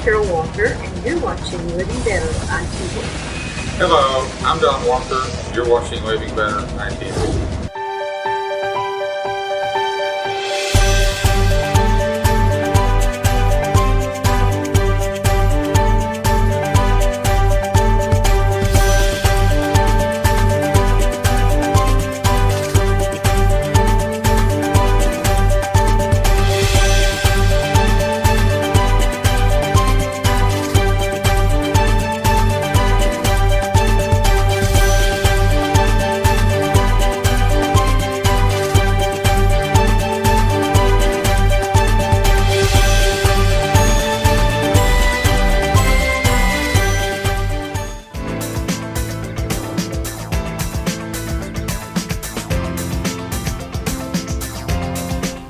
Carol Walker, and you're watching Living Better ITV. Hello, I'm Don Walker. You're watching Living Better ITV.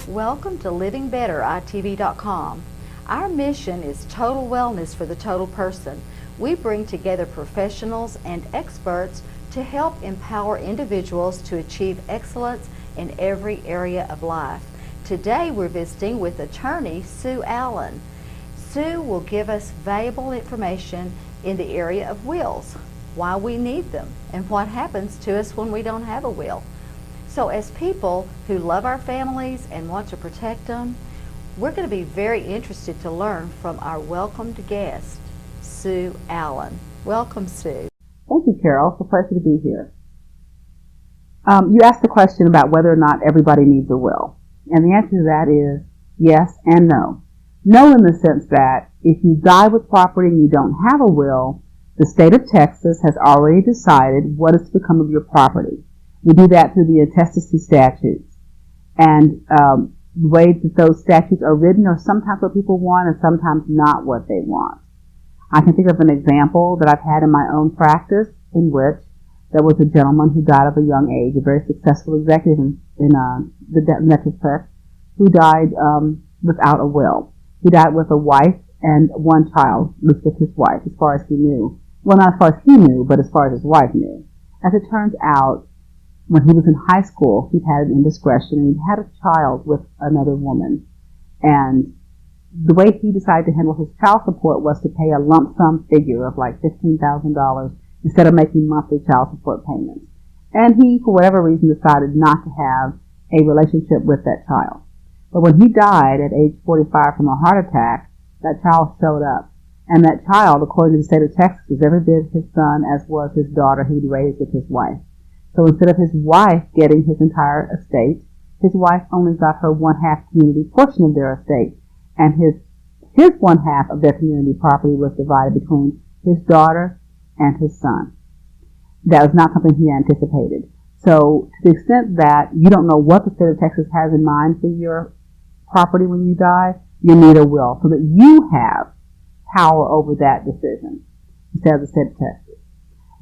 Welcome to LivingBetterITV.com. Our mission is total wellness for the total person. We bring together professionals and experts to help empower individuals to achieve excellence in every area of life. Today we're visiting with attorney Sue Allen. Sue will give us valuable information in the area of wills, why we need them, and what happens to us when we don't have a will. So as people who love our families and want to protect them, we're going to be very interested to learn from our welcomed guest, Sue Allen. Welcome, Sue. Thank you, Carol. It's a pleasure to be here. You asked the question about whether or not everybody needs a will. And the answer to that is yes and no. No in the sense that if you die with property and you don't have a will, the state of Texas has already decided what is to become of your property. We do that through the intestacy statutes. And the way that those statutes are written are sometimes what people want and sometimes not what they want. I can think of an example that I've had in my own practice in which there was a gentleman who died of a young age, a very successful executive in the Metroplex, who died without a will. He died with a wife and one child, at least with his wife, as far as he knew. Well, not as far as he knew, but as far as his wife knew. As it turns out, when he was in high school, he'd had an indiscretion and he'd had a child with another woman. And the way he decided to handle his child support was to pay a lump sum figure of like $15,000 instead of making monthly child support payments. And he, for whatever reason, decided not to have a relationship with that child. But when he died at age 45 from a heart attack, that child showed up. And that child, according to the state of Texas, was every bit his son as was his daughter he'd raised with his wife. So instead of his wife getting his entire estate, his wife only got her one-half community portion of their estate. And his one-half of their community property was divided between his daughter and his son. That was not something he anticipated. So to the extent that you don't know what the state of Texas has in mind for your property when you die, you need a will so that you have power over that decision instead of the state of Texas.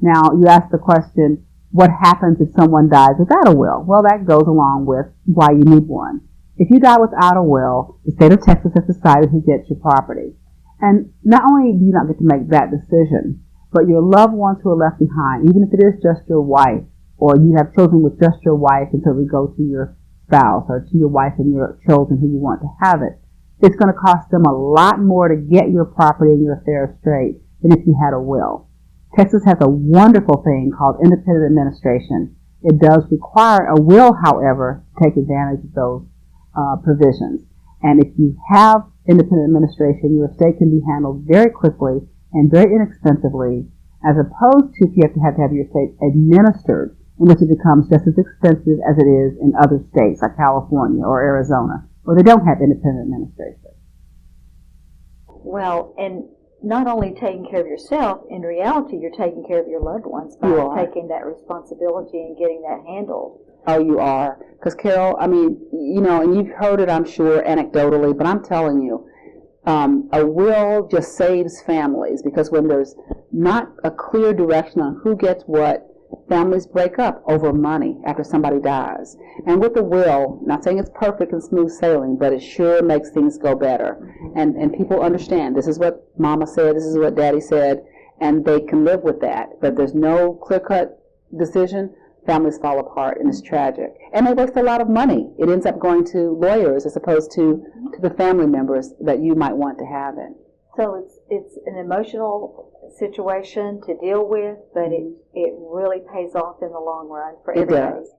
Now, you asked the question, what happens if someone dies without a will? Well, that goes along with why you need one. If you die without a will, the state of Texas has decided who gets your property. And not only do you not get to make that decision, but your loved ones who are left behind, even if it is just your wife, or you have children with just your wife until we go to your spouse, or to your wife and your children who you want to have it, it's going to cost them a lot more to get your property and your affairs straight than if you had a will. Texas has a wonderful thing called independent administration. It does require a will, however, to take advantage of those provisions. And if you have independent administration, your estate can be handled very quickly and very inexpensively, as opposed to if you have to have your estate administered, in which it becomes just as expensive as it is in other states like California or Arizona, where they don't have independent administration. Well, and not only taking care of yourself, in reality, you're taking care of your loved ones by taking that responsibility and getting that handled. Oh, you are. Because, Carol, I mean, you know, and you've heard it, I'm sure, anecdotally, but I'm telling you, a will just saves families, because when there's not a clear direction on who gets what, families break up over money after somebody dies. And with a will, not saying it's perfect and smooth sailing, but it sure makes things go better. And people understand, this is what Mama said, this is what Daddy said, and they can live with that. But there's no clear-cut decision, families fall apart, and it's tragic. And they waste a lot of money. It ends up going to lawyers as opposed to the family members that you might want to have it. So an emotional situation to deal with, but it really pays off in the long run for It everybody. does.